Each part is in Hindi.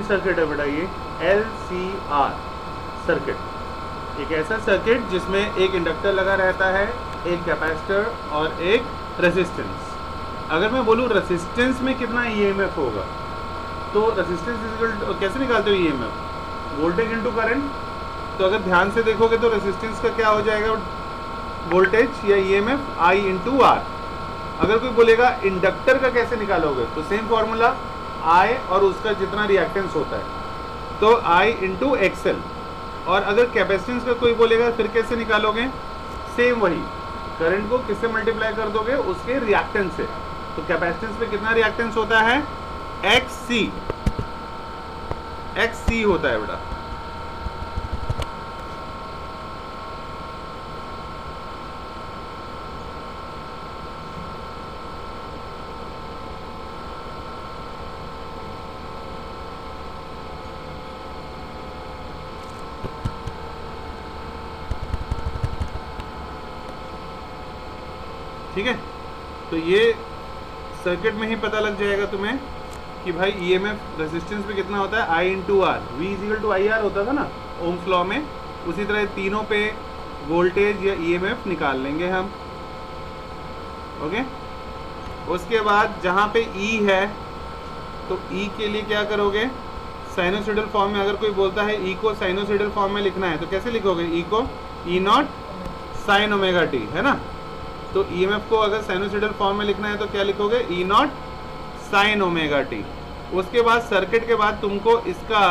सर्किट है बेटा ये, LCR सर्किट। एक ऐसा सर्किट जिसमें एक इंडक्टर लगा रहता है, एक कैपेसिटर और एक रेजिस्टेंस। अगर मैं बोलूँ रेजिस्टेंस में कितना EMF होगा, तो रेजिस्टेंस कैसे निकालते हो EMF? Voltage into current. तो अगर ध्यान से देखोगे तो रेजिस्टेंस का क्या हो जाएगा, वोल्टेज या EMF I इंटू R। अगर कोई बोलेगा इंडक्टर का कैसे निकालोगे, तो सेम फॉर्मूला I और उसका जितना रिएक्टेंस होता है तो I इंटू XL। और अगर कैपेसिटेंस का कोई बोलेगा फिर कैसे निकालोगे, सेम वही, करंट को किससे मल्टीप्लाई कर दोगे, उसके रिएक्टेंस से। तो कैपेसिटेंस पे कितना रिएक्टेंस होता है, XC होता है बेटा। ठीक है, तो ये सर्किट में ही पता लग जाएगा तुम्हें कि भाई EMF रेजिस्टेंस पे कितना होता है, I into R. V is equal to IR होता था ना ओम्स लॉ में, उसी तरह तीनों पे वोल्टेज या EMF निकाल लेंगे हम। ओके, उसके बाद जहाँ पे E है तो E के लिए क्या करोगे, साइनोसॉइडल फॉर्म में। अगर कोई बोलता है E को साइनोसॉइडल फॉर्म में लिखना है तो कैसे लिखोगे, E को E not sine omega T, है ना। तो EMF को अगर साइनोसॉइडल फॉर्म में लिखना है तो क्या लिखोगे, E not sine omega T. उसके बाद सर्किट के बाद तुमको इसका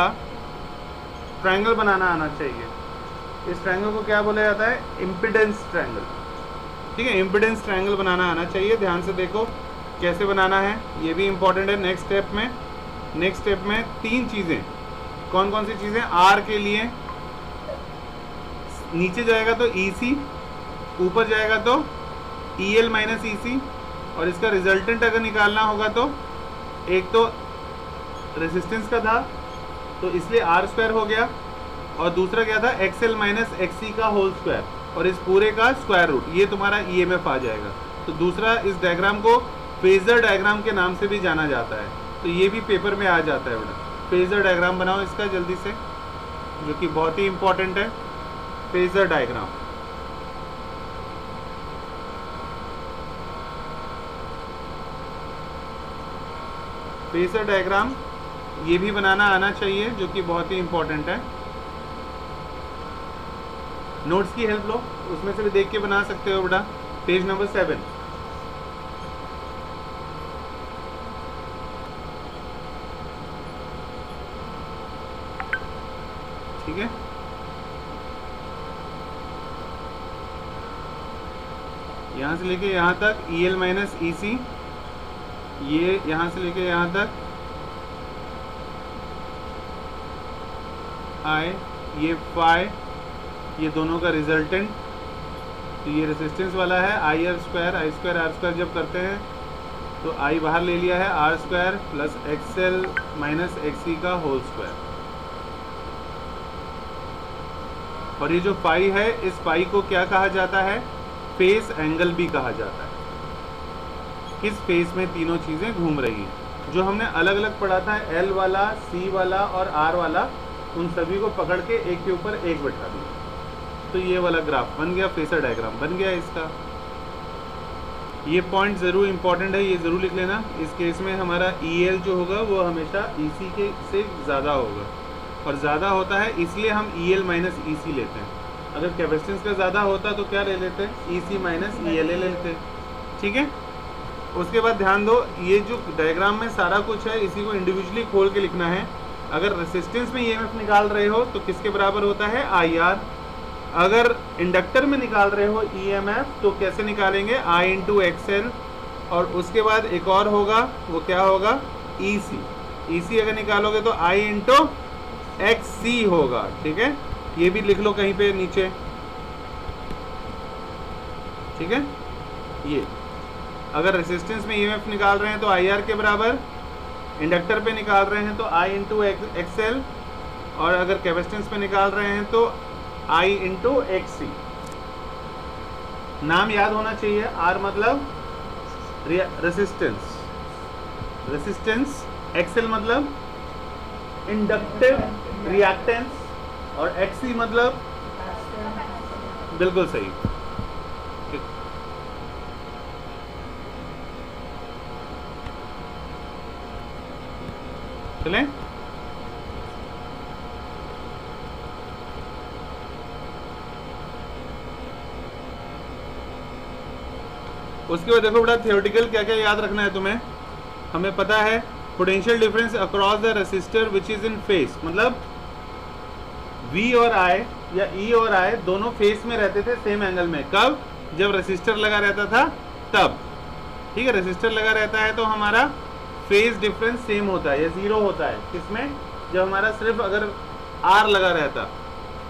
ट्रायंगल बनाना आना चाहिए। इस ट्रायंगल को क्या बोला जाता है, इम्पीडेंस ट्रायंगल। ठीक है, इम्पीडेंस ट्रायंगल बनाना आना चाहिए। ध्यान से देखो कैसे बनाना है, ये भी इंपॉर्टेंट है। नेक्स्ट स्टेप में तीन चीज़ें, कौन कौन सी चीज़ें, R के लिए नीचे जाएगा तो EC, ऊपर जाएगा तो EL माइनस EC, और इसका रिजल्टेंट अगर निकालना होगा तो एक तो रेजिस्टेंस का था तो इसलिए R² हो गया, और दूसरा क्या था, XL माइनस XC का होल स्क्वायर, और इस पूरे का स्क्वायर रूट, ये तुम्हारा EMF आ जाएगा। तो दूसरा, इस डायग्राम को फेजर डायग्राम के नाम से भी जाना जाता है, तो ये भी पेपर में आ जाता है बेटा। फेजर डायग्राम बनाओ इसका जल्दी से, जो कि बहुत ही इंपॉर्टेंट है, फेजर डायग्राम। फेजर डायग्राम ये भी बनाना आना चाहिए, जो कि बहुत ही इंपॉर्टेंट है। नोट्स की हेल्प लो, उसमें से भी देख के बना सकते हो बेटा। Page number 7। ठीक है, यहां से लेके यहां तक EL माइनस EC, ये यहां से लेके यहां तक I, ये phi, ये दोनों का रिजल्टेंट। तो ये रेजिस्टेंस वाला है I² जब करते हैं तो I बाहर ले लिया है, R² plus XL minus XC का होल स्क्वायर। और ये जो phi है, इस phi को क्या कहा जाता है, फेस एंगल भी कहा जाता है। किस फेस में तीनों चीज़ें घूम रही हैं, जो हमने अलग अलग पढ़ा था, L वाला, C वाला और R वाला, उन सभी को पकड़ के एक के ऊपर एक बैठा दिया, तो ये वाला ग्राफ बन गया, फेसर डायग्राम बन गया इसका। ये पॉइंट ज़रूर इंपॉर्टेंट है, ये ज़रूर लिख लेना। इस केस में हमारा EL जो होगा वो हमेशा EC के से ज़्यादा होगा, और ज़्यादा होता है इसलिए हम EL माइनस EC लेते हैं। अगर कैपेसिटेंस का ज़्यादा होता तो क्या ले लेते हैं, EC माइनस EL ले लेते हैं। ठीक है, उसके बाद ध्यान दो, ये जो डायग्राम में सारा कुछ है, इसी को इंडिविजुअली खोल के लिखना है। अगर रेजिस्टेंस में EMF निकाल रहे हो तो किसके बराबर होता है, IR। अगर इंडक्टर में निकाल रहे हो EMF तो कैसे निकालेंगे, I इंटू XL, और उसके बाद एक और होगा, वो क्या होगा, EC अगर निकालोगे तो I इंटू XC होगा। ठीक है, ये भी लिख लो कहीं पे नीचे। ठीक है, ये अगर रेजिस्टेंस में EMF निकाल रहे हैं तो IR के बराबर, इंडक्टर पे निकाल रहे हैं तो I इंटू XL, और अगर कैपेसिटेंस पे निकाल रहे हैं तो I इंटू XC। नाम याद होना चाहिए, R मतलब रेजिस्टेंस, XL मतलब इंडक्टिव रिएक्टेंस, और एक्सी मतलब बिल्कुल सही। चलें, उसके बाद देखो बेटा थियोरेटिकल क्या क्या याद रखना है तुम्हें। हमें पता है potential difference across the resistor which is in face, मतलब V और I या E और I दोनों फेस में रहते थे सेम एंगल में। कब? जब रेसिस्टर लगा रहता था तब। ठीक है, रेसिस्टर लगा रहता है तो हमारा फेस डिफरेंस सेम होता है या जीरो होता है। किसमें? जब हमारा सिर्फ अगर R लगा रहता।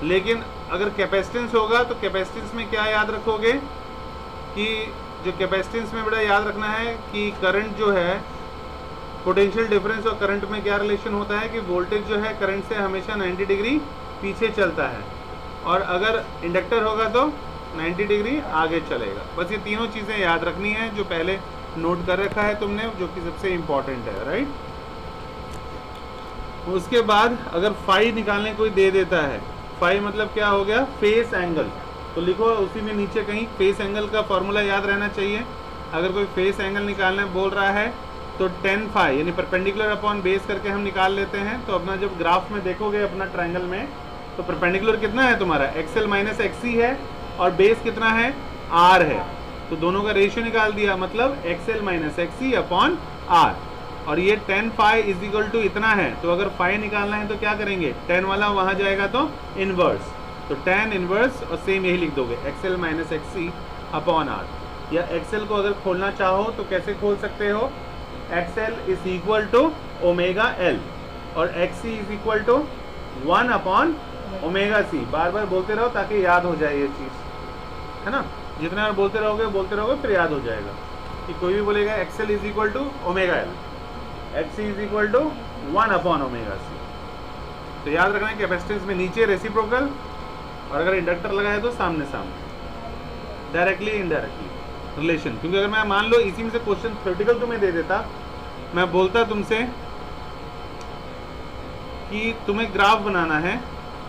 लेकिन अगर कैपेसिटेंस होगा तो कैपेसिटेंस में क्या याद रखोगे कि जो कैपेसिटेंस में बड़ा याद रखना है कि करंट जो है, पोटेंशियल डिफरेंस और करंट में क्या रिलेशन होता है कि वोल्टेज जो है करंट से हमेशा 90 डिग्री पीछे चलता है, और अगर इंडक्टर होगा तो 90 डिग्री आगे चलेगा। बस ये तीनों चीज़ें याद रखनी है जो पहले नोट कर रखा है तुमने, जो कि सबसे इम्पॉर्टेंट है, राइट। उसके बाद अगर फाई निकालने कोई दे देता है, फाई मतलब क्या हो गया? Face angle. तो लिखो उसी में नीचे कहीं फेस एंगल का फॉर्मूला याद रहना चाहिए। अगर कोई फेस एंगल निकालने बोल रहा है तो 10 फाई यानी परपेंडिकुलर अपॉन बेस करके हम निकाल लेते हैं। तो अपना जब ग्राफ में देखोगे अपना ट्रायंगल में, तो परपेंडिकुलर कितना है तुम्हारा? XL माइनस XC है, और बेस कितना है? R है। तो दोनों का रेशियो निकाल दिया, मतलब XL minus XC upon R। और ये 10 फाई इज इक्वल टू इतना है। तो अगर फाई निकालना है तो क्या करेंगे? 10 वाला वहाँ जाएगा तो इनवर्स, तो 10 इनवर्स, और सेम यही लिख दोगे XL minus XC upon R। या XL को अगर खोलना चाहो तो कैसे खोल सकते हो? XL is equal to omega L, और XC is equal to 1 upon omega C। बार बार बोलते रहो ताकि याद हो जाए ये चीज़, है ना। जितना बार बोलते रहोगे फिर याद हो जाएगा। कि कोई भी बोलेगा XL is equal to omega L, XC is equal to 1 upon omega C। तो याद रखना है कैपेसिटेंस में नीचे रेसिप्रोकल, और अगर इंडक्टर लगा है तो सामने सामने, डायरेक्टली इनडायरेक्टली रिलेशन। क्योंकि अगर मैं मान लो इसी में से क्वेश्चन थ्योरेटिकल तुम्हें दे देता, मैं बोलता तुमसे कि तुम्हें ग्राफ बनाना है,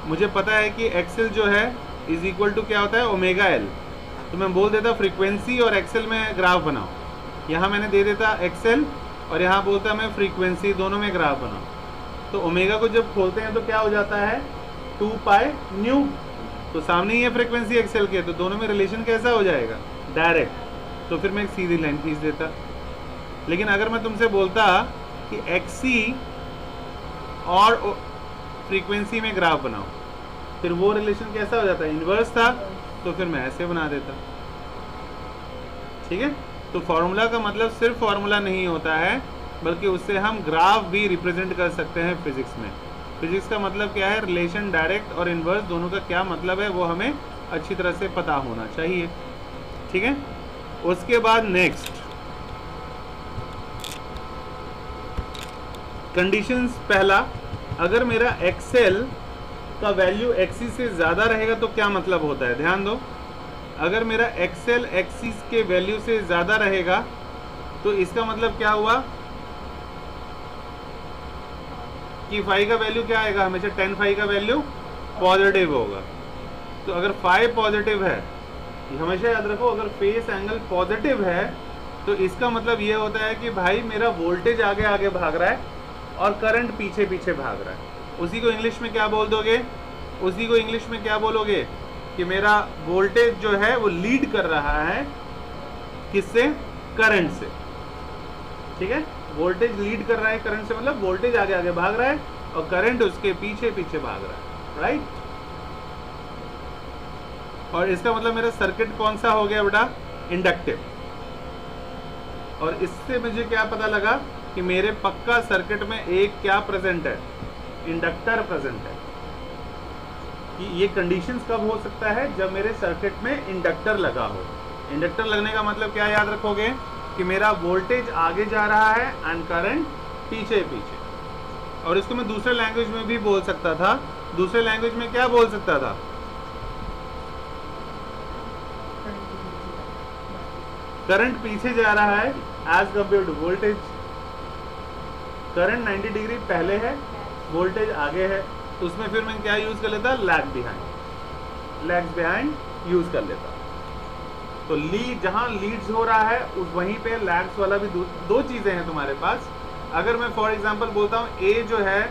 मुझे पता है कि XL जो है इज इक्वल टू क्या होता है? Omega L। तो मैं बोल देता फ्रीक्वेंसी और XL में ग्राफ बनाओ। यहाँ मैंने दे देता XL, और यहाँ बोलता मैं फ्रीक्वेंसी, दोनों में ग्राफ बनाओ। तो ओमेगा को जब खोलते हैं तो क्या हो जाता है? 2 पाई न्यू। तो सामने ही है फ्रीक्वेंसी XL के, तो दोनों में रिलेशन कैसा हो जाएगा? डायरेक्ट। तो फिर मैं एक सीधी लाइन खींच देता। लेकिन अगर मैं तुमसे बोलता कि XC और फ्रीक्वेंसी में ग्राफ बनाओ, फिर वो रिलेशन कैसा हो जाता है? इनवर्स था, तो फिर मैं ऐसे बना देता। ठीक है। तो फॉर्मूला का मतलब सिर्फ फॉर्मूला नहीं होता है, बल्कि उससे हम ग्राफ भी रिप्रेजेंट कर सकते हैं फिजिक्स में। फिजिक्स का मतलब क्या है? रिलेशन डायरेक्ट और इनवर्स दोनों का क्या मतलब है वो हमें अच्छी तरह से पता होना चाहिए। ठीक है। उसके बाद नेक्स्ट कंडीशंस। पहला, अगर मेरा XL का वैल्यू XC से ज़्यादा रहेगा तो क्या मतलब होता है? ध्यान दो, अगर मेरा XL XC के वैल्यू से ज़्यादा रहेगा तो इसका मतलब क्या हुआ कि फाई का वैल्यू क्या आएगा? हमेशा 10 फाई का वैल्यू पॉजिटिव होगा। तो अगर फाई पॉजिटिव है, हमेशा याद रखो, अगर फेस एंगल पॉजिटिव है तो इसका मतलब ये होता है कि भाई मेरा वोल्टेज आगे आगे भाग रहा है और करंट पीछे पीछे भाग रहा है। उसी को इंग्लिश में क्या बोल दोगे? उसी को इंग्लिश में क्या बोलोगे? कि मेरा वोल्टेज जो है वो लीड कर रहा है किससे? करंट से। ठीक है, वोल्टेज लीड कर रहा है करंट से, मतलब वोल्टेज आगे आगे भाग रहा है और करंट उसके पीछे पीछे भाग रहा है, राइट। और इसका मतलब मेरा सर्किट कौन सा हो गया बेटा? इंडक्टिव। और इससे मुझे क्या पता लगा कि मेरे पक्का सर्किट में एक क्या प्रेजेंट है? इंडक्टर प्रेजेंट है। कि ये कंडीशंस कब हो सकता है? जब मेरे सर्किट में इंडक्टर लगा हो। इंडक्टर लगने का मतलब क्या याद रखोगे? कि मेरा वोल्टेज आगे जा रहा है एंड करंट पीछे पीछे। और इसको मैं दूसरे लैंग्वेज में भी बोल सकता था। दूसरे लैंग्वेज में क्या बोल सकता था? करंट पीछे जा रहा है as compare to voltage. Current 90 degree पहले है, वोल्टेज आगे है, तो उसमें फिर मैं क्या यूज़ कर लेता, लैग बिहाइंड यूज़ कर लेता। तो लीड, जहाँ लीड्स हो रहा है उस वहीं पे लैग्स वाला भी दो चीज़ें हैं तुम्हारे पास। अगर मैं फॉर एग्जांपल बोलता हूँ ए जो है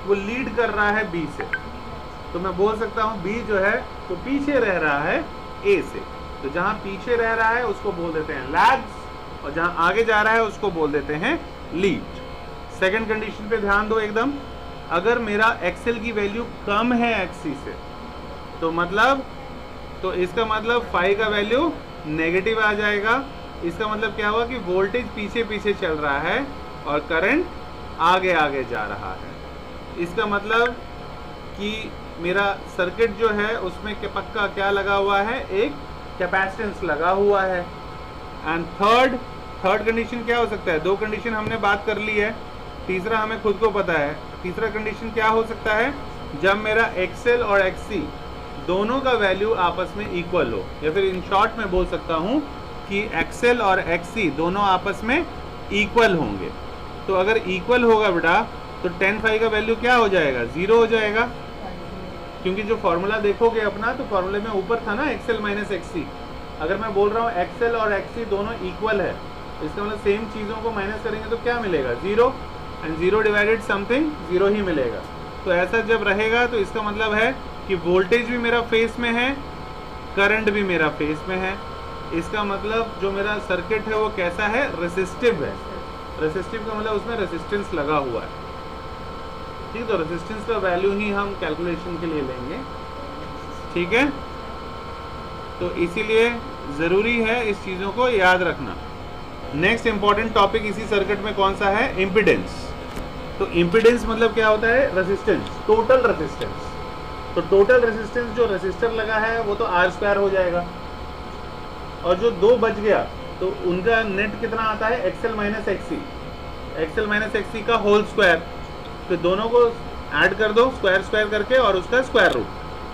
वो लीड कर रहा है बी से, तो मैं बोल सकता हूँ बी जो है वो पीछे रह रहा है ए से। तो जहाँ पीछे रह रहा है उसको बोल देते हैं लैग्स, और जहाँ आगे जा रहा है उसको बोल देते हैं लीड। सेकंड कंडीशन पे ध्यान दो एकदम, अगर मेरा एक्सएल की वैल्यू कम है एक्सी से, तो इसका मतलब फाई का वैल्यू नेगेटिव आ जाएगा। इसका मतलब क्या हुआ कि वोल्टेज पीछे पीछे चल रहा है और करंट आगे आगे जा रहा है। इसका मतलब कि मेरा सर्किट जो है उसमें पक्का क्या लगा हुआ है, एक कैपेसिटेंस लगा हुआ है। एंड थर्ड कंडीशन क्या हो सकता है, दो कंडीशन हमने बात कर ली है, तीसरा हमें खुद को पता है। तीसरा कंडीशन क्या हो सकता है, जब मेरा एक्सएल और एक्सी दोनों का वैल्यू आपस में इक्वल हो, या फिर इन शॉर्ट में बोल सकता हूँ कि एक्सएल और एक्सी दोनों आपस में इक्वल होंगे। तो अगर इक्वल होगा बेटा तो tan फाई का वैल्यू क्या हो जाएगा, 0 हो जाएगा, क्योंकि जो फॉर्मूला देखोगे अपना तो फॉर्मूले में ऊपर था ना एक्सएल माइनस एक्सी। अगर मैं बोल रहा हूँ एक्सएल और एक्सी दोनों इक्वल है, इसका मतलब सेम चीज़ों को माइनस करेंगे तो क्या मिलेगा, 0, एंड 0 डिवाइडेड समथिंग 0 ही मिलेगा। तो ऐसा जब रहेगा तो इसका मतलब है कि वोल्टेज भी मेरा फेस में है, करंट भी मेरा फेस में है। इसका मतलब जो मेरा सर्किट है वो कैसा है, रेसिस्टिव है। रेसिस्टिव का मतलब उसमें रेसिस्टेंस लगा हुआ है, ठीक। तो रेसिस्टेंस का वैल्यू ही हम कैलकुलेशन के लिए लेंगे, ठीक है। तो इसीलिए ज़रूरी है इस चीज़ों को याद रखना। नेक्स्ट इंपॉर्टेंट टॉपिक इसी सर्किट में कौन सा है, इम्पीडेंस। तो इम्पीडेंस मतलब क्या होता है, रेसिस्टेंस, टोटल रेसिस्टेंस। तो टोटल रेसिस्टेंस जो रेसिस्टर लगा है वो तो R² हो जाएगा, और जो दो बच गया तो उनका नेट कितना आता है, एक्सएल माइनस एक्सी का होल स्क्वायर। तो दोनों को ऐड कर दो स्क्वायर करके और उसका स्क्वायर रूट,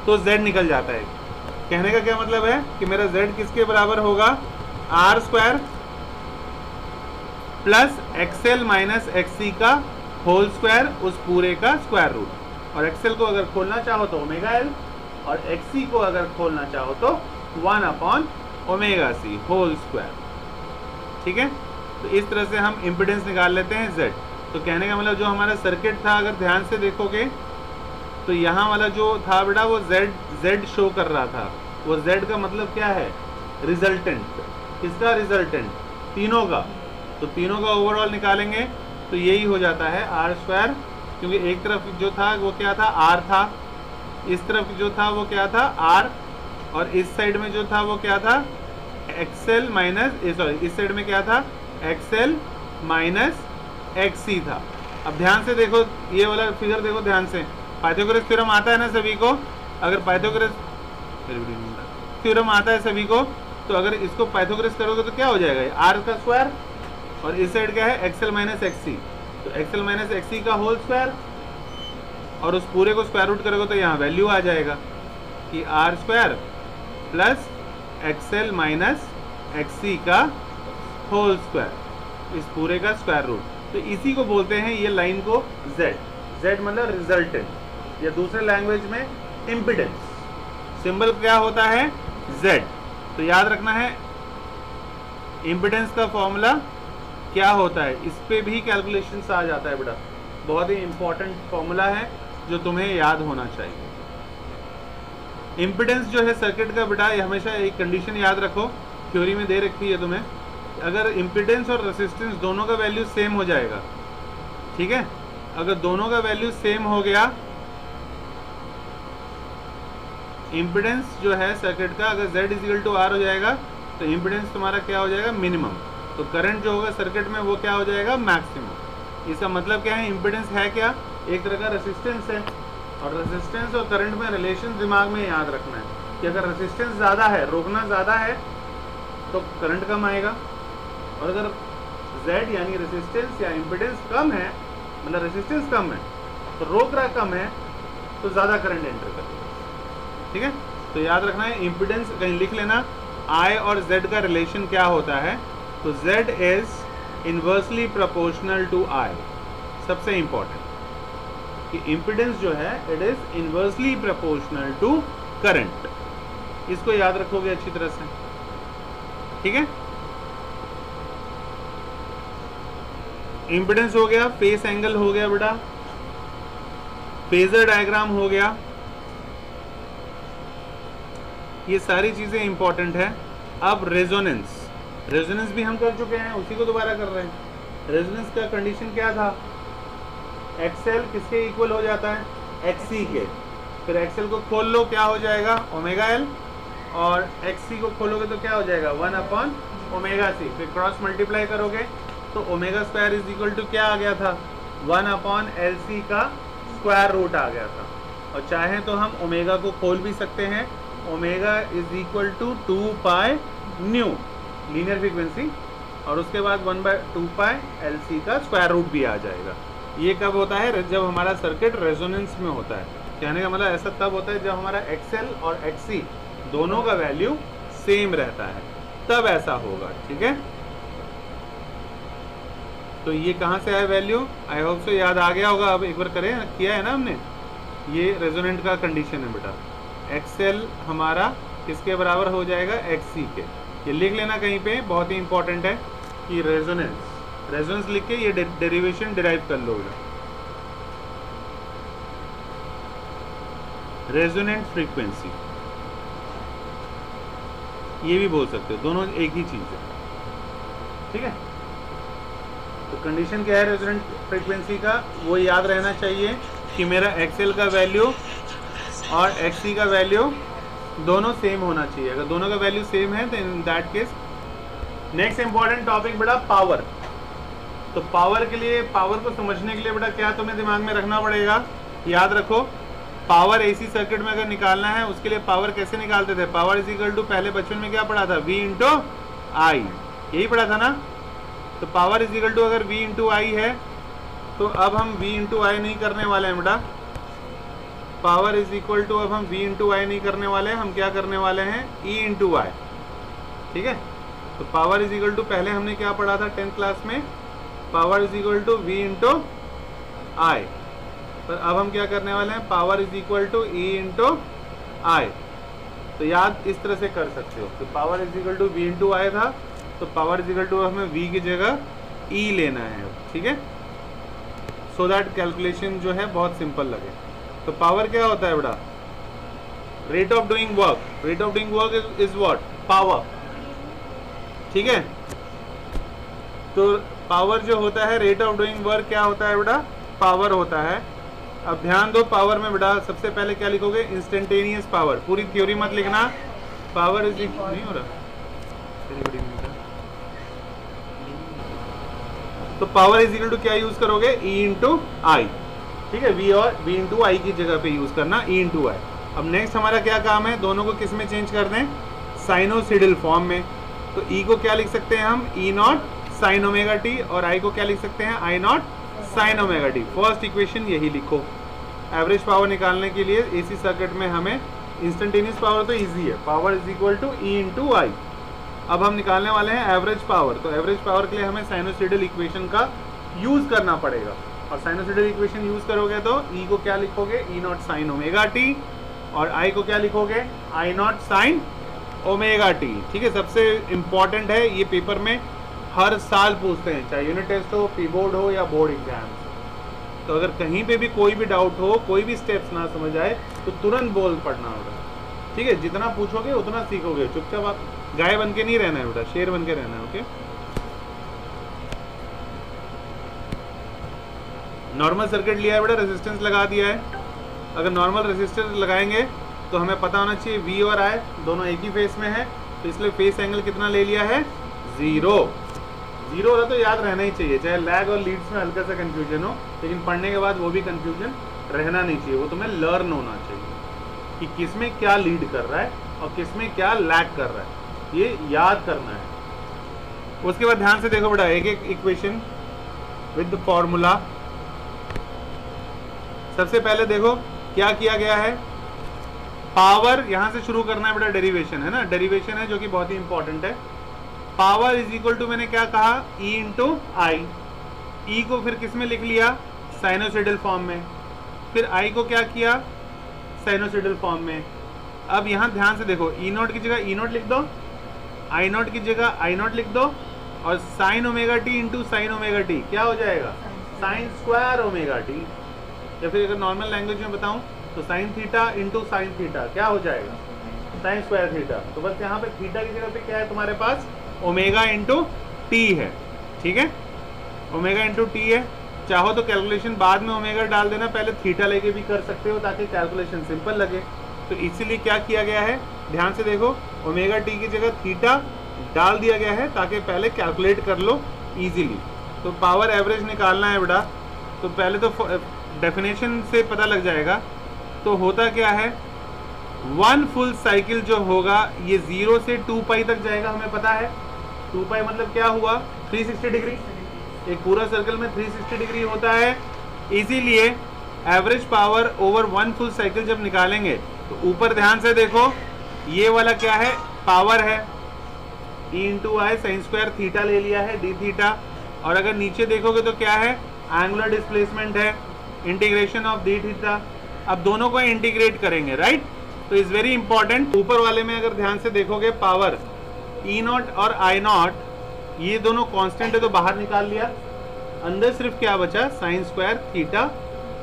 तो Z निकल जाता है। कहने का क्या मतलब है कि मेरा Z किसके बराबर होगा, R² plus XL minus XC का होल स्क्वायर, उस पूरे का स्क्वायर रूट। और एक्सएल को अगर खोलना चाहो तो ओमेगा एल, और एक्सी को अगर खोलना चाहो तो 1/ओमेगा c होल स्क्वायर, ठीक है। तो इस तरह से हम इम्पीडेंस निकाल लेते हैं Z। तो कहने का मतलब जो हमारा सर्किट था, अगर ध्यान से देखोगे तो यहाँ वाला जो था बेटा वो Z शो कर रहा था। वो Z का मतलब क्या है, रिजल्टेंट। किसका रिजल्टेंट, तीनों का। तो तीनों का ओवरऑल निकालेंगे तो यही हो जाता है R², क्योंकि एक तरफ जो था वो क्या था, R था, इस तरफ जो था वो क्या था, R, और इस साइड में जो था वो क्या था, एक्सएल माइनस, सॉरी इस साइड में क्या था, एक्सएल माइनस एक्सी था। अब ध्यान से देखो ये वाला फिगर देखो ध्यान से, पाइथागोरस थ्योरम आता है ना सभी को। अगर पाइथागोरस थ्योरम आता है सभी को, तो अगर इसको पाइथागोरस करोगे तो क्या हो जाएगा, आर का स्क्वायर, और इस साइड क्या है, एक्सएल माइनस एक्सी। तो एक्सएल माइनस एक्सी का होल स्क्वायर, और उस पूरे को स्क्वायर रूट करोगे तो यहाँ वैल्यू आ जाएगा कि R² plus XL minus XC का होल स्क्वायर, इस पूरे का स्क्वायर रूट। तो इसी को बोलते हैं ये लाइन को Z मतलब रिजल्टेंट, या दूसरे लैंग्वेज में इम्पीडेंस। सिंबल क्या होता है, Z। तो याद रखना है इम्पीडेंस का फॉर्मूला क्या होता है, इस पे भी कैलकुलेशन आ जाता है बेटा। बहुत ही इंपॉर्टेंट फॉर्मूला है जो तुम्हें याद होना चाहिए। इम्पीडेंस जो है सर्किट का बेटा, ये हमेशा एक कंडीशन याद रखो, थ्योरी में दे रखी है तुम्हें। अगर इम्पीडेंस और रेसिस्टेंस दोनों का वैल्यू सेम हो जाएगा, ठीक है, अगर दोनों का वैल्यू सेम हो गया, इम्पीडेंस जो है सर्किट का अगर Z = R हो जाएगा तो इम्पीडेंस तुम्हारा क्या हो जाएगा, मिनिमम। तो करंट जो होगा सर्किट में वो क्या हो जाएगा, मैक्सिमम। इसका मतलब क्या है, इम्पीडेंस है क्या, एक तरह का रेसिस्टेंस है। और रेसिस्टेंस और करंट में रिलेशन दिमाग में याद रखना है कि अगर रेसिस्टेंस ज़्यादा है, रोकना ज़्यादा है, तो करंट कम आएगा। और अगर Z यानी रेसिस्टेंस या इम्पीडेंस कम है, मतलब रेसिस्टेंस कम है तो रोक रहा कम है, तो ज़्यादा करंट एंटर करेगा, ठीक है। तो याद रखना है इम्पीडेंस, कहीं लिख लेना I और Z का रिलेशन क्या होता है। तो Z is inversely proportional to I, सबसे इंपॉर्टेंट। कि इम्पिडेंस जो है it is inversely proportional to current. इसको याद रखोगे अच्छी तरह से, ठीक है। इम्पिडेंस हो गया, फेस एंगल हो गया बेटा, फेजर डायग्राम हो गया, ये सारी चीजें इंपॉर्टेंट है। अब रेजोनेंस, रेजोनेंस भी हम कर चुके हैं, उसी को दोबारा कर रहे हैं। रेजोनेंस का कंडीशन क्या था, एक्सएल किसके इक्वल हो जाता है, एक्सी के। फिर एक्सएल को खोल लो, क्या हो जाएगा ओमेगा एल, और एक्सी को खोलोगे तो क्या हो जाएगा 1 ओमेगा सी। फिर क्रॉस मल्टीप्लाई करोगे तो omega square is equal to क्या आ गया था 1 एल सी का स्क्वायर रूट आ गया था। और चाहे तो हम ओमेगा को खोल भी सकते हैं, omega is equal to 2 pi nu linear frequency, और उसके बाद 1/2 पाई एल सी का स्क्वायर रूट भी आ जाएगा। ये कब होता है, जब हमारा सर्किट रेजोनेंस में होता है। कहने का मतलब ऐसा तब होता है जब हमारा एक्सएल और एक्सी दोनों का वैल्यू सेम रहता है, तब ऐसा होगा, ठीक है। तो ये कहाँ से आया वैल्यू, आई होप सो याद आ गया होगा। अब एक बार करें, किया है ना हमने, ये रेजोनेंट का कंडीशन है बेटा। एक्सएल हमारा किसके बराबर हो जाएगा, एक्सी के। ये लिख लेना कहीं पे, बहुत ही इंपॉर्टेंट है कि रेजोनेंस लिख के ये डेरिवेशन डिराइव कर लो बेटा। रेजोनेंट फ्रीक्वेंसी ये भी बोल सकते हो, दोनों एक ही चीज है, ठीक है। तो कंडीशन क्या है रेजोनेंट फ्रीक्वेंसी का, वो याद रहना चाहिए कि मेरा एक्सएल का वैल्यू और एक्सी का वैल्यू दोनों सेम होना चाहिए। अगर दोनों का वैल्यू सेम है तो in that case. Next important topic बेटा पावर। तो पावर के लिए, पावर को समझने के लिए बेटा क्या तुम्हें दिमाग में रखना पड़ेगा, याद रखो पावर एसी सर्किट में अगर निकालना है उसके लिए पावर कैसे निकालते थे, पावर इज इक्वल टू, पहले बचपन में क्या पढ़ा था, V इंटू आई, यही पढ़ा था ना। तो पावर इज इक्वल टू अगर V इंटू आई है तो अब हम V इंटू आई नहीं करने वाले हैं बेटा। पावर इज इक्वल टू अब हम V इंटू आई नहीं करने वाले हैं, हम क्या करने वाले हैं E इंटू आई, ठीक है। तो पावर इज इक्वल टू पहले हमने क्या पढ़ा था 10th क्लास में, power is equal to V into I, पर अब हम क्या करने वाले हैं, power is equal to E into I. तो याद इस तरह से कर सकते हो। तो power is equal to V into I था, तो पावर इज इक्वल टू हमें V की जगह E लेना है, ठीक है, सो दैट कैलकुलेशन जो है बहुत सिंपल लगे। तो पावर क्या होता है बेटा, rate of doing work, rate of doing work is what, power, ठीक है। तो पावर जो होता है, रेट ऑफ डूइंग वर्क क्या होता है बेटा, पावर होता है। अब ध्यान दो पावर में बेटा, सबसे पहले क्या लिखोगे, इंस्टेंटेनियस पावर, पूरी थ्योरी मत लिखना। पावर इज इक्वल, नहीं हो रहा, तो पावर इज इक्वल टू क्या यूज करोगे, E इंटू आई, ठीक है। V और V इंटू आई की जगह पे यूज करना E इंटू आई। अब नेक्स्ट हमारा क्या काम है, दोनों को किस में चेंज कर दें, साइनोसिडल फॉर्म में। तो E को क्या लिख सकते हैं हम, E not sine omega T, और I को क्या लिख सकते हैं, I not sine omega T. First equation यही लिखो। एवरेज पावर निकालने के लिए एसी सर्किट में हमें इंस्टेंटेनियस पावर तो इजी है, power is equal to E into I. अब हम निकालने वाले हैं एवरेज पावर। तो एवरेज पावर के लिए हमें साइनोसॉइडल इक्वेशन का यूज करना पड़ेगा, और साइनोसॉइडल इक्वेशन यूज करोगे तो E को क्या लिखोगे, E not sine omega T, और I को क्या लिखोगे, I not sine omega T, ठीक है। सबसे इंपॉर्टेंट है, ये पेपर में हर साल पूछते हैं, चाहे यूनिट टेस्ट हो, पी बोर्ड हो या बोर्ड एग्जाम। तो अगर कहीं पे भी कोई भी डाउट हो, कोई भी स्टेप्स ना समझ आए तो तुरंत बोल पढ़ना होगा, ठीक है। जितना पूछोगे उतना सीखोगे, चुपचाप आप गाय बन के नहीं रहना है बेटा, शेर बन के रहना है, ओके। नॉर्मल सर्किट लिया है बेटा, रेजिस्टेंस लगा दिया है। अगर नॉर्मल रेजिस्टेंस लगाएंगे तो हमें पता होना चाहिए V और I दोनों एक ही फेस में है, तो इसलिए फेस एंगल कितना ले लिया है, 0। 0 हो रहा तो याद रहना ही चाहिए, चाहे लैग और लीड्स में हल्का सा कंफ्यूजन हो, लेकिन पढ़ने के बाद वो भी कंफ्यूजन रहना नहीं चाहिए। वो तुम्हें लर्न होना चाहिए कि किस में क्या लीड कर रहा है और किस में क्या लैग कर रहा है, ये याद करना है। उसके बाद ध्यान से देखो बेटा, एक एक इक्वेशन विद फॉर्मूला। सबसे पहले देखो क्या किया गया है, पावर यहां से शुरू करना है बेटा, डेरिवेशन है ना, डेरिवेशन है जो कि बहुत ही इंपॉर्टेंट है। पावर इज इक्वल टू मैंने क्या कहा, E इंटू आई। E को फिर किस में लिख लिया, साइनोसॉइडल फॉर्म में। फिर आई को क्या किया, साइनोसॉइडल फॉर्म में। अब यहाँ ध्यान से देखो, ई नॉट की जगह ई नॉट लिख दो, आई नॉट की जगह आई नॉट लिख दो, और sine omega T into sine omega T क्या हो जाएगा, साइन स्क्वायर ओमेगा टी। या फिर अगर नॉर्मल लैंग्वेज में बताऊं तो sine theta into sine theta क्या हो जाएगा, साइन स्क्वायर थीटा। तो बस यहाँ पे थीटा की जगह पे क्या है तुम्हारे पास, ओमेगा इंटू टी है, ठीक है, ओमेगा इंटू टी है। चाहो तो कैलकुलेशन बाद में ओमेगा डाल देना, पहले थीटा लेके भी कर सकते हो ताकि कैलकुलेशन सिंपल लगे। तो इसीलिए क्या किया गया है, ध्यान से देखो, ओमेगा टी की जगह थीटा डाल दिया गया है ताकि पहले कैलकुलेट कर लो इजीली। तो पावर एवरेज निकालना है बेटा, तो पहले तो डेफिनेशन से पता लग जाएगा। तो होता क्या है, वन फुल साइकिल जो होगा ये 0 से 2 पाई तक जाएगा, हमें पता है 2 पाई मतलब क्या हुआ, 360 डिग्री। एक पूरा सर्कल में 360 डिग्री होता है, इसीलिए average power over one full cycle जब निकालेंगे तो ऊपर ध्यान से देखो, ये वाला क्या है, पावर है, ई इंटू आई साइन स्क्वायर थीटा ले लिया है डी थीटा, और अगर नीचे देखोगे तो क्या है, एंगुलर डिस्प्लेसमेंट है, इंटीग्रेशन ऑफ डी थीटा। अब दोनों को इंटीग्रेट करेंगे, राइट। तो इज वेरी इंपॉर्टेंट, ऊपर वाले में अगर ध्यान से देखोगे पावर ई नॉट और आई नॉट ये दोनों कांस्टेंट है तो बाहर निकाल लिया, अंदर सिर्फ क्या बचा, साइन स्क्वायर थीटा,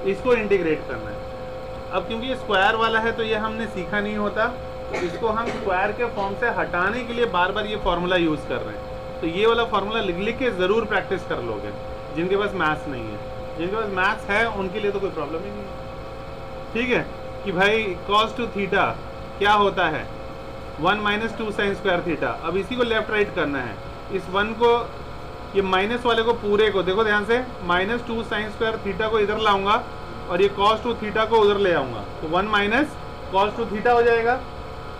इसको इंटीग्रेट करना है। अब क्योंकि ये स्क्वायर वाला है तो ये हमने सीखा नहीं होता, तो इसको हम स्क्वायर के फॉर्म से हटाने के लिए बार बार ये फॉर्मूला यूज कर रहे हैं। तो ये वाला फॉर्मूला लिख लिख के जरूर प्रैक्टिस कर लोगे, जिनके पास मैथ्स नहीं है। जिनके पास मैथ्स है उनके लिए तो कोई प्रॉब्लम ही नहीं है, ठीक है, कि भाई cos टू थीटा क्या होता है, 1 माइनस 2 साइन स्क्वायर थीटा। अब इसी को लेफ्ट राइट करना है, इस 1 को, ये माइनस वाले को पूरे को देखो ध्यान से, माइनस 2 साइन स्क्वायर थीटा को इधर लाऊंगा और ये cos टू थीटा को उधर ले आऊंगा, तो 1 माइनस cos टू थीटा हो जाएगा।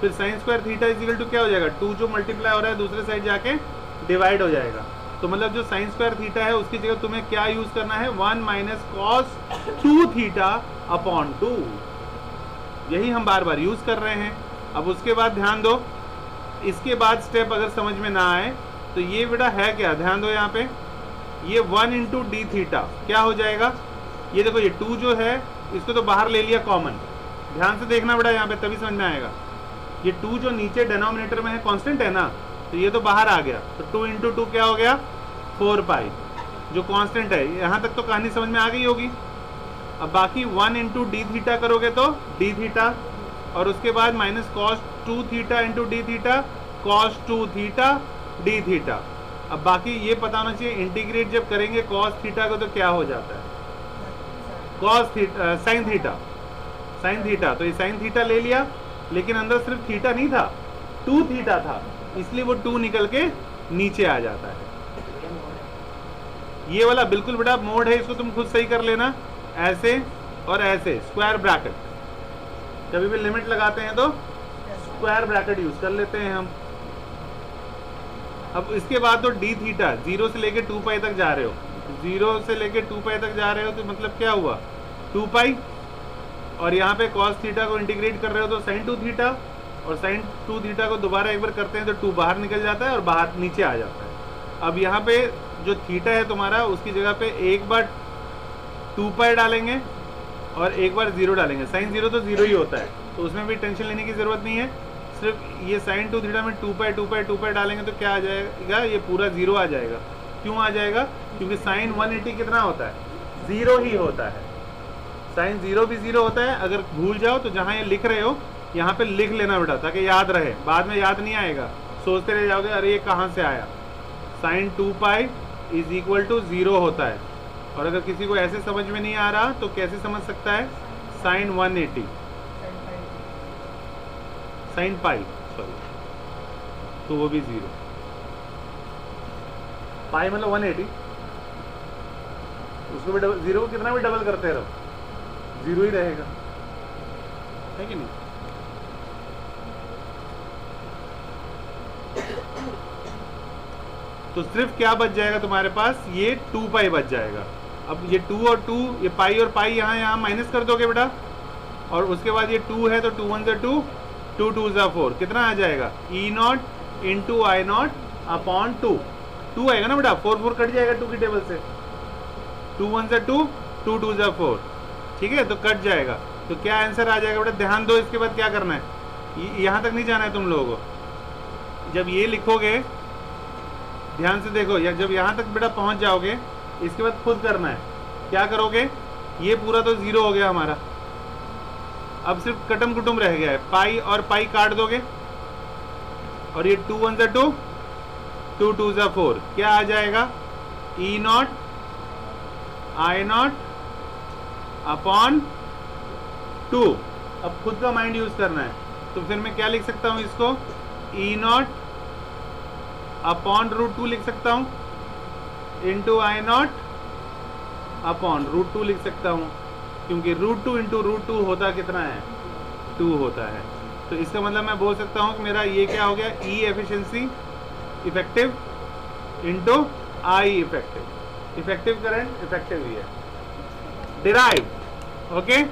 फिर sine square theta is equal to क्या हो जाएगा, 2 जो मल्टीप्लाई हो रहा है दूसरे साइड जाके डिवाइड हो जाएगा। तो मतलब जो साइन स्क्वायर थीटा है उसकी जगह तुम्हें क्या यूज करना है, 1 minus cos two theta upon 2, यही हम बार बार यूज कर रहे हैं। अब उसके बाद ध्यान दो, इसके बाद स्टेप अगर समझ में ना आए तो ये बेटा है क्या, ध्यान दो यहाँ पे, ये 1 इंटू डी थीटा क्या हो जाएगा, ये देखो ये 2 जो है इसको तो बाहर ले लिया कॉमन, ध्यान से देखना बेटा यहाँ पे तभी समझ में आएगा। ये 2 जो नीचे डिनोमिनेटर में है कांस्टेंट है ना, तो ये तो बाहर आ गया, तो 2 इंटू 2 क्या हो गया, 4 पाई जो कांस्टेंट है। यहाँ तक तो कहानी समझ में आ गई होगी। अब बाकी 1 इंटू डी थीटा करोगे तो डी थीटा, और उसके बाद minus cos two theta into D theta, cos two theta D theta. अब बाकी ये पता होना चाहिए, इंटीग्रेट जब करेंगे cos थीटा को तो क्या हो जाता है, cos theta sine theta, sine theta, तो ये साइन थीटा ले लिया, लेकिन अंदर सिर्फ थीटा नहीं था, 2 थीटा था, इसलिए वो 2 निकल के नीचे आ जाता है। ये वाला बिल्कुल बेटा मोड है, इसको तुम खुद सही कर लेना, ऐसे और ऐसे स्क्वायर ब्रैकेट, कभी भी लिमिट लगाते हैं तो स्क्वायर ब्रैकेट यूज कर लेते हैं हम। अब इसके बाद तो डी थीटा 0 से लेके 2 पाई तक जा रहे हो, 0 से लेके 2 पाई तक जा रहे हो तो मतलब क्या हुआ, 2 पाई, और यहाँ पे cos थीटा को इंटीग्रेट कर रहे हो तो sin 2 थीटा, और sin 2 थीटा को दोबारा एक बार करते हैं तो 2 बाहर निकल जाता है और बाहर नीचे आ जाता है। अब यहाँ पे जो थीटा है तुम्हारा उसकी जगह पे एक बार 2 पाई डालेंगे और एक बार 0 डालेंगे, sin 0 तो 0 ही होता है, तो उसमें भी टेंशन लेने की ज़रूरत नहीं है। सिर्फ ये sin 2 थीटा में 2 पाई डालेंगे तो क्या आ जाएगा, ये पूरा 0 आ जाएगा। क्यों आ जाएगा, क्योंकि sin 180 कितना होता है, 0 ही होता है, sin 0 भी 0 होता है। अगर भूल जाओ तो जहाँ ये लिख रहे हो यहाँ पे लिख लेना बेटा, ताकि याद रहे, बाद में याद नहीं आएगा, सोचते रह जाओगे अरे ये कहाँ से आया। sin 2 pi is equal to 0 होता है, और अगर किसी को ऐसे समझ में नहीं आ रहा तो कैसे समझ सकता है, sin 180, sin पाई सॉरी, तो वो भी 0, पाई मतलब 180, उसको भी डबल, 0 को कितना भी डबल करते रहो 0 ही रहेगा, है कि नहीं। तो सिर्फ क्या बच जाएगा तुम्हारे पास, ये 2 पाई बच जाएगा। अब ये 2 और 2, ये पाई और पाई यहाँ माइनस कर दोगे बेटा, और उसके बाद ये 2 है तो 2 1 से 2, 2 2 से 4, कितना आ जाएगा, E naught into I naught upon 2, 2 आएगा ना बेटा, 4 4 कट जाएगा 2 की टेबल से, 2 1 से 2, 2 2 से 4, ठीक है, तो कट जाएगा। तो क्या आंसर आ जाएगा बेटा, ध्यान दो, इसके बाद क्या करना है, यहाँ तक नहीं जाना है तुम लोगों को। जब ये लिखोगे ध्यान से देखो, या जब यहाँ तक बेटा पहुँच जाओगे, इसके बाद खुद करना है। क्या करोगे, ये पूरा तो 0 हो गया हमारा, अब सिर्फ कटम कुटुम रह गया है, पाई और पाई काट दोगे, और ये 2 1 2, 2 2 4, क्या आ जाएगा, E0 I0 अपॉन 2। अब खुद का माइंड यूज करना है, तो फिर मैं क्या लिख सकता हूं इसको, E0 अपॉन √2 लिख सकता हूं, इंटू I0 अपॉन √2 लिख सकता हूं, क्योंकि √2 इंटू √2 होता कितना है, 2 होता है। तो इसका मतलब मैं बोल सकता हूं कि मेरा ये क्या हो गया, E efficiency effective into I effective, effective current effective ही है, डिराइव। ओके